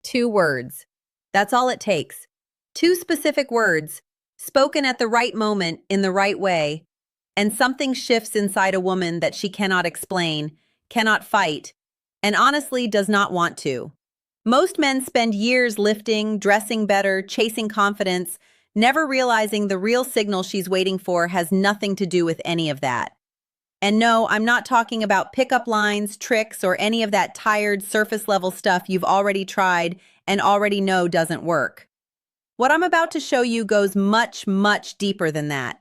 2 words. That's all it takes. 2 specific words, spoken at the right moment in the right way, and something shifts inside a woman that she cannot explain, cannot fight, and honestly does not want to. Most men spend years lifting, dressing better, chasing confidence, never realizing the real signal she's waiting for has nothing to do with any of that. And no, I'm not talking about pickup lines, tricks, or any of that tired, surface-level stuff you've already tried and already know doesn't work. What I'm about to show you goes much, much deeper than that.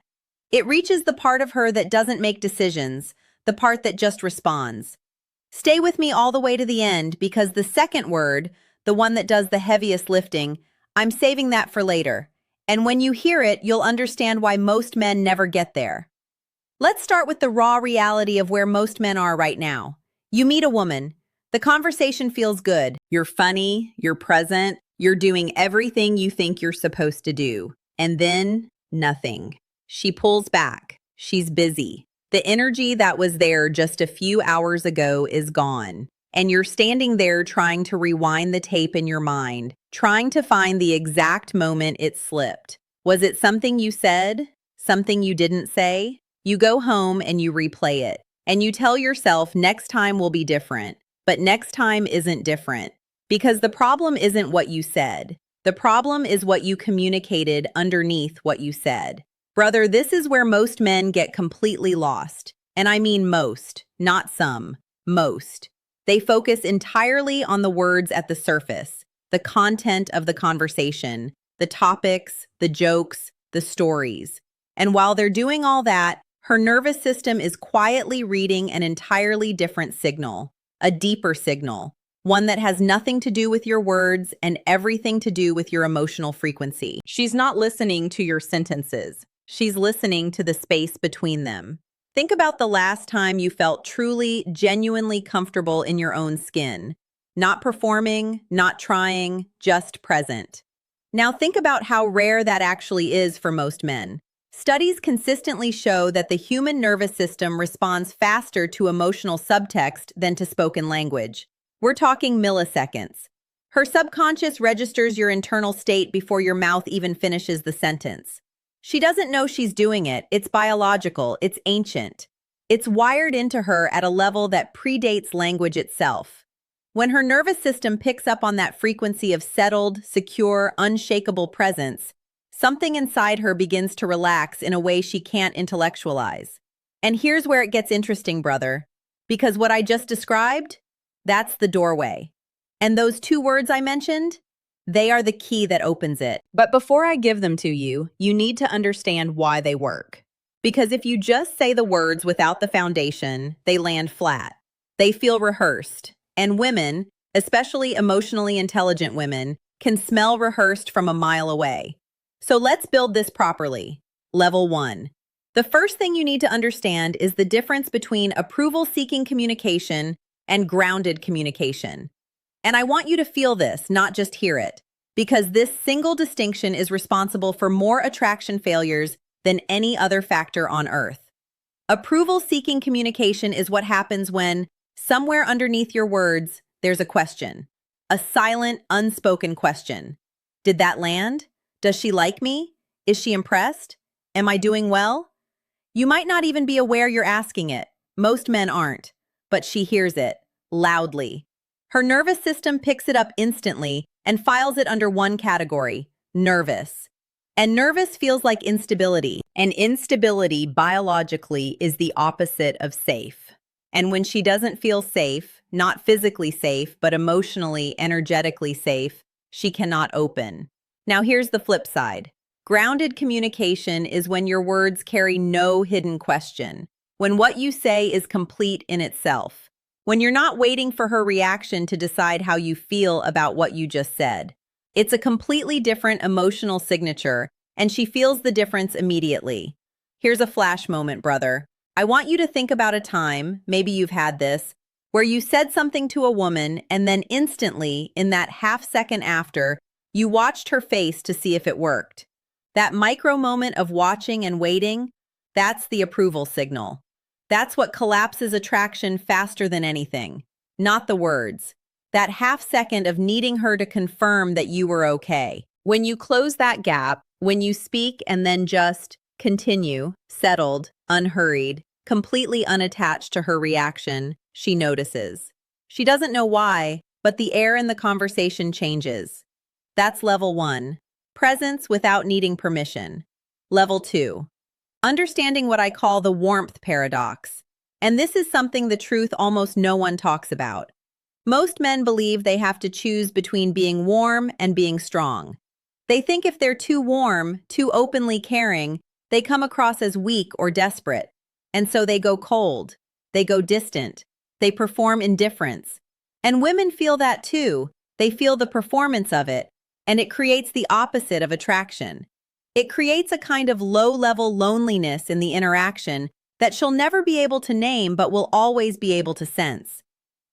It reaches the part of her that doesn't make decisions, the part that just responds. Stay with me all the way to the end because the second word, the one that does the heaviest lifting, I'm saving that for later. And when you hear it, you'll understand why most men never get there. Let's start with the raw reality of where most men are right now. You meet a woman. The conversation feels good. You're funny, you're present, you're doing everything you think you're supposed to do. And then, nothing. She pulls back. She's busy. The energy that was there just a few hours ago is gone. And you're standing there trying to rewind the tape in your mind, trying to find the exact moment it slipped. Was it something you said? Something you didn't say? You go home and you replay it. And you tell yourself next time will be different. But next time isn't different. Because the problem isn't what you said. The problem is what you communicated underneath what you said. Brother, this is where most men get completely lost. And I mean most, not some. Most. They focus entirely on the words at the surface, the content of the conversation, the topics, the jokes, the stories. And while they're doing all that, her nervous system is quietly reading an entirely different signal, a deeper signal, one that has nothing to do with your words and everything to do with your emotional frequency. She's not listening to your sentences. She's listening to the space between them. Think about the last time you felt truly, genuinely comfortable in your own skin. Not performing, not trying, just present. Now think about how rare that actually is for most men. Studies consistently show that the human nervous system responds faster to emotional subtext than to spoken language. We're talking milliseconds. Her subconscious registers your internal state before your mouth even finishes the sentence. She doesn't know she's doing it. It's biological. It's ancient. It's wired into her at a level that predates language itself. When her nervous system picks up on that frequency of settled, secure, unshakable presence, something inside her begins to relax in a way she can't intellectualize. And here's where it gets interesting, brother. Because what I just described, that's the doorway. And those 2 words I mentioned, they are the key that opens it. But before I give them to you, you need to understand why they work. Because if you just say the words without the foundation, they land flat. They feel rehearsed. And women, especially emotionally intelligent women, can smell rehearsed from a mile away. So let's build this properly. Level 1. The first thing you need to understand is the difference between approval-seeking communication and grounded communication. And I want you to feel this, not just hear it, because this single distinction is responsible for more attraction failures than any other factor on Earth. Approval-seeking communication is what happens when, somewhere underneath your words, there's a question. A silent, unspoken question. Did that land? Does she like me? Is she impressed? Am I doing well? You might not even be aware you're asking it. Most men aren't. But she hears it, loudly. Her nervous system picks it up instantly and files it under one category, nervous. And nervous feels like instability. And instability, biologically, is the opposite of safe. And when she doesn't feel safe, not physically safe, but emotionally, energetically safe, she cannot open. Now here's the flip side. Grounded communication is when your words carry no hidden question, when what you say is complete in itself, when you're not waiting for her reaction to decide how you feel about what you just said. It's a completely different emotional signature, and she feels the difference immediately. Here's a flash moment, brother. I want you to think about a time, maybe you've had this, where you said something to a woman and then instantly, in that half second after, you watched her face to see if it worked. That micro moment of watching and waiting, that's the approval signal. That's what collapses attraction faster than anything, not the words. that half second of needing her to confirm that you were okay. When you close that gap, when you speak and then just continue, settled, unhurried, completely unattached to her reaction, she notices. She doesn't know why, but the air in the conversation changes. That's level 1. Presence without needing permission. Level 2. Understanding what I call the warmth paradox. And this is something the truth almost no one talks about. Most men believe they have to choose between being warm and being strong. They think if they're too warm, too openly caring, they come across as weak or desperate. And so they go cold. They go distant. They perform indifference. And women feel that too. They feel the performance of it, and it creates the opposite of attraction. It creates a kind of low-level loneliness in the interaction that she'll never be able to name but will always be able to sense.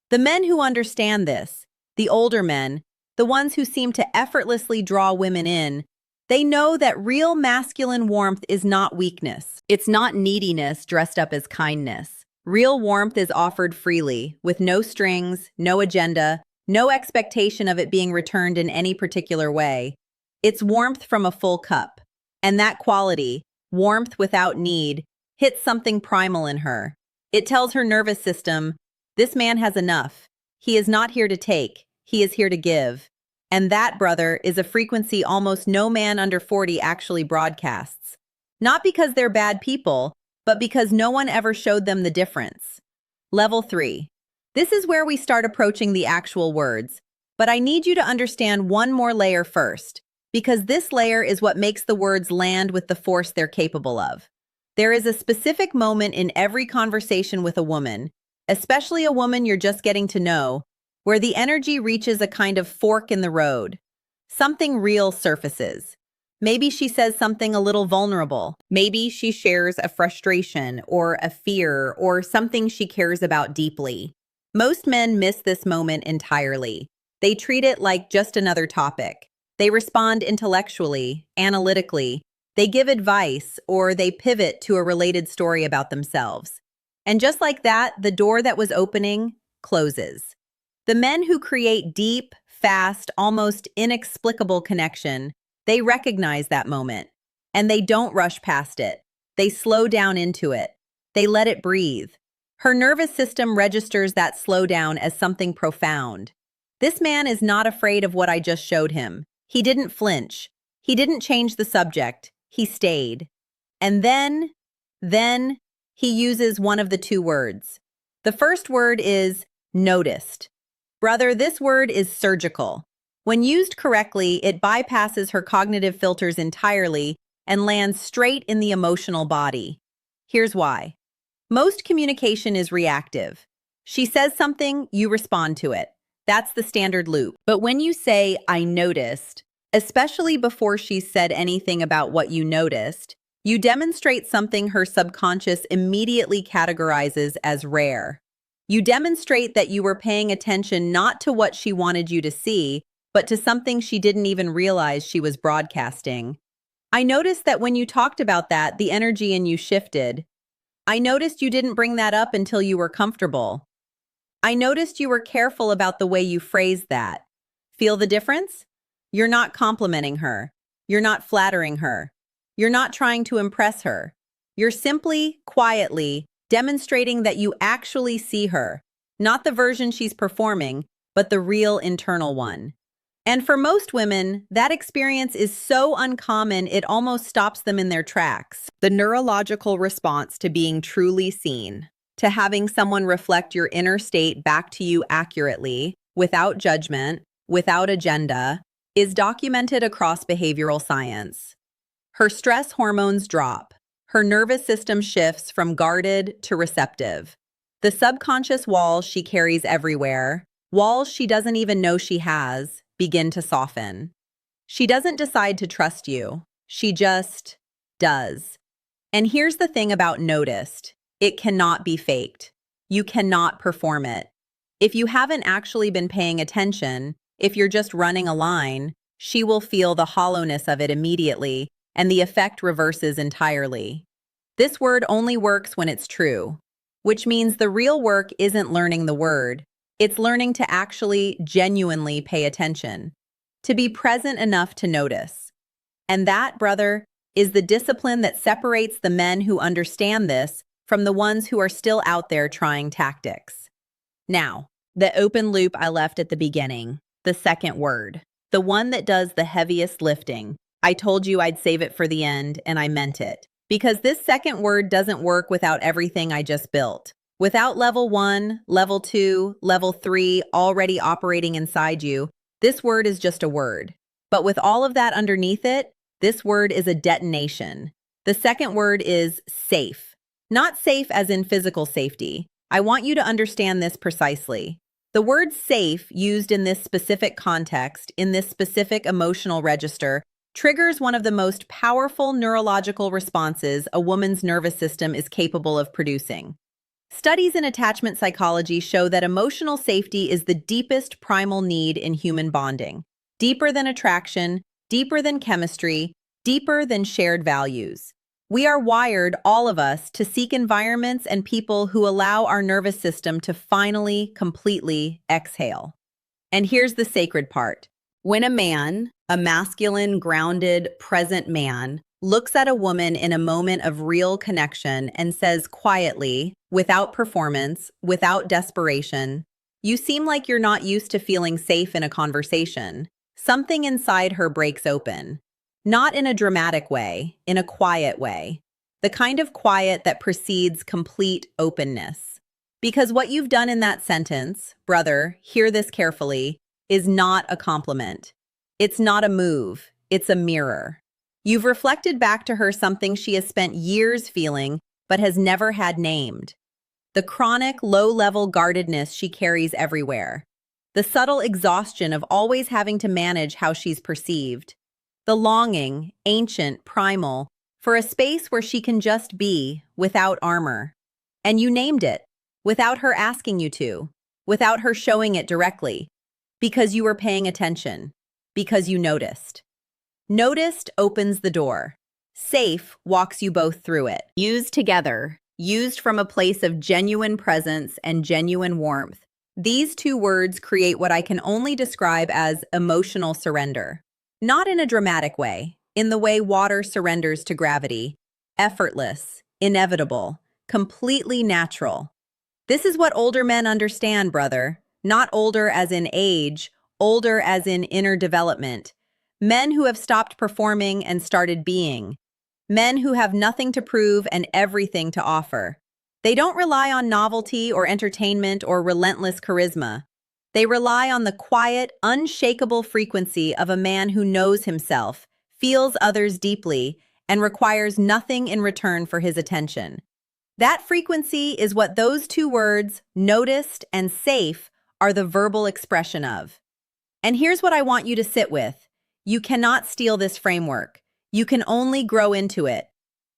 The men who understand this, the older men, the ones who seem to effortlessly draw women in, they know that real masculine warmth is not weakness. It's not neediness dressed up as kindness. Real warmth is offered freely, with no strings, no agenda, no expectation of it being returned in any particular way. It's warmth from a full cup. And that quality, warmth without need, hits something primal in her. It tells her nervous system, this man has enough. He is not here to take. He is here to give. And that, brother, is a frequency almost no man under 40 actually broadcasts. Not because they're bad people, but because no one ever showed them the difference. Level 3. This is where we start approaching the actual words. But I need you to understand one more layer first, because this layer is what makes the words land with the force they're capable of. There is a specific moment in every conversation with a woman, especially a woman you're just getting to know, where the energy reaches a kind of fork in the road. Something real surfaces. Maybe she says something a little vulnerable. Maybe she shares a frustration or a fear or something she cares about deeply. Most men miss this moment entirely. They treat it like just another topic. They respond intellectually, analytically. They give advice or they pivot to a related story about themselves. And just like that, the door that was opening closes. The men who create deep, fast, almost inexplicable connection, they recognize that moment. And they don't rush past it. They slow down into it. They let it breathe. Her nervous system registers that slowdown as something profound. This man is not afraid of what I just showed him. He didn't flinch. He didn't change the subject. He stayed. And then he uses one of the two words. The first word is noticed. Brother, this word is surgical. When used correctly, it bypasses her cognitive filters entirely and lands straight in the emotional body. Here's why. Most communication is reactive. She says something, you respond to it. That's the standard loop. But when you say, I noticed, especially before she's said anything about what you noticed, you demonstrate something her subconscious immediately categorizes as rare. You demonstrate that you were paying attention not to what she wanted you to see, but to something she didn't even realize she was broadcasting. I noticed that when you talked about that, the energy in you shifted. I noticed you didn't bring that up until you were comfortable. I noticed you were careful about the way you phrased that. Feel the difference? You're not complimenting her. You're not flattering her. You're not trying to impress her. You're simply, quietly, demonstrating that you actually see her, not the version she's performing, but the real internal one. And for most women, that experience is so uncommon it almost stops them in their tracks. The neurological response to being truly seen, to having someone reflect your inner state back to you accurately, without judgment, without agenda, is documented across behavioral science. Her stress hormones drop. Her nervous system shifts from guarded to receptive. The subconscious walls she carries everywhere, walls she doesn't even know she has, begin to soften. She doesn't decide to trust you. She just does. And here's the thing about noticed. It cannot be faked. You cannot perform it. If you haven't actually been paying attention, if you're just running a line, she will feel the hollowness of it immediately, and the effect reverses entirely. This word only works when it's true, which means the real work isn't learning the word. It's learning to actually genuinely pay attention, to be present enough to notice. And that, brother, is the discipline that separates the men who understand this from the ones who are still out there trying tactics. Now, the open loop I left at the beginning, the second word, the one that does the heaviest lifting. I told you I'd save it for the end, and I meant it. Because this second word doesn't work without everything I just built. Without level 1, level 2, level 3 already operating inside you, this word is just a word. But with all of that underneath it, this word is a detonation. The second word is safe. Not safe as in physical safety. I want you to understand this precisely. The word safe, used in this specific context, in this specific emotional register, triggers one of the most powerful neurological responses a woman's nervous system is capable of producing. Studies in attachment psychology show that emotional safety is the deepest primal need in human bonding. Deeper than attraction, deeper than chemistry, deeper than shared values. We are wired, all of us, to seek environments and people who allow our nervous system to finally, completely exhale. And here's the sacred part. When a man, a masculine, grounded, present man, looks at a woman in a moment of real connection and says quietly, without performance, without desperation, "You seem like you're not used to feeling safe in a conversation," something inside her breaks open. Not in a dramatic way, in a quiet way. The kind of quiet that precedes complete openness. Because what you've done in that sentence, brother, hear this carefully, is not a compliment. It's not a move, it's a mirror. You've reflected back to her something she has spent years feeling, but has never had named. The chronic, low-level guardedness she carries everywhere. The subtle exhaustion of always having to manage how she's perceived. The longing, ancient, primal, for a space where she can just be, without armor. And you named it, without her asking you to, without her showing it directly, because you were paying attention, because you noticed. Noticed opens the door. Safe walks you both through it. Used together, used from a place of genuine presence and genuine warmth. These two words create what I can only describe as emotional surrender. Not in a dramatic way, in the way water surrenders to gravity. Effortless, inevitable, completely natural. This is what older men understand, brother. Not older as in age, older as in inner development. Men who have stopped performing and started being. Men who have nothing to prove and everything to offer. They don't rely on novelty or entertainment or relentless charisma. They rely on the quiet, unshakable frequency of a man who knows himself, feels others deeply, and requires nothing in return for his attention. That frequency is what those two words, noticed and safe, are the verbal expression of. And here's what I want you to sit with. You cannot steal this framework. You can only grow into it.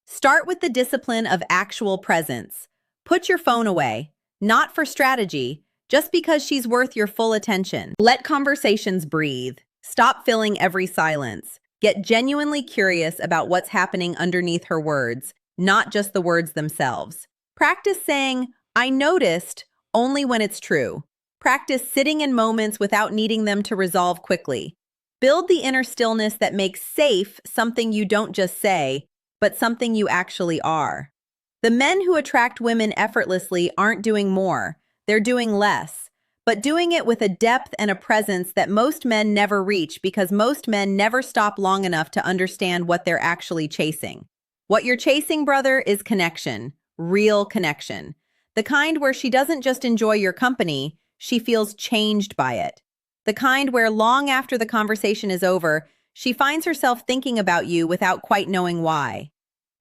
Start with the discipline of actual presence. Put your phone away, not for strategy, just because she's worth your full attention. Let conversations breathe. Stop filling every silence. Get genuinely curious about what's happening underneath her words, not just the words themselves. Practice saying, "I noticed," only when it's true. Practice sitting in moments without needing them to resolve quickly. Build the inner stillness that makes safe something you don't just say, but something you actually are. The men who attract women effortlessly aren't doing more. They're doing less, but doing it with a depth and a presence that most men never reach because most men never stop long enough to understand what they're actually chasing. What you're chasing, brother, is connection, real connection. The kind where she doesn't just enjoy your company, she feels changed by it. The kind where long after the conversation is over, she finds herself thinking about you without quite knowing why.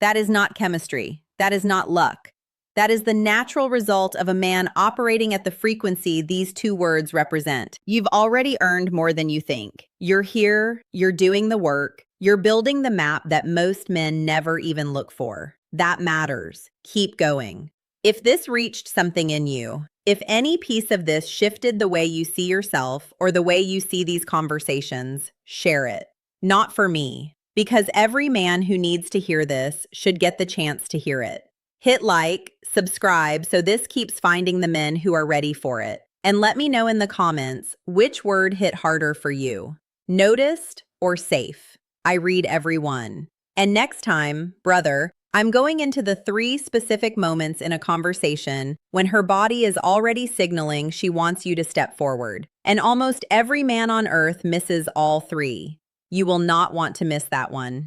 That is not chemistry. That is not luck. That is the natural result of a man operating at the frequency these two words represent. You've already earned more than you think. You're here, you're doing the work, you're building the map that most men never even look for. That matters. Keep going. If this reached something in you, if any piece of this shifted the way you see yourself or the way you see these conversations, share it. Not for me, because every man who needs to hear this should get the chance to hear it. Hit like, subscribe, so this keeps finding the men who are ready for it. And let me know in the comments which word hit harder for you. Noticed or safe? I read every one. And next time, brother, I'm going into the 3 specific moments in a conversation when her body is already signaling she wants you to step forward. And almost every man on earth misses all 3. You will not want to miss that one.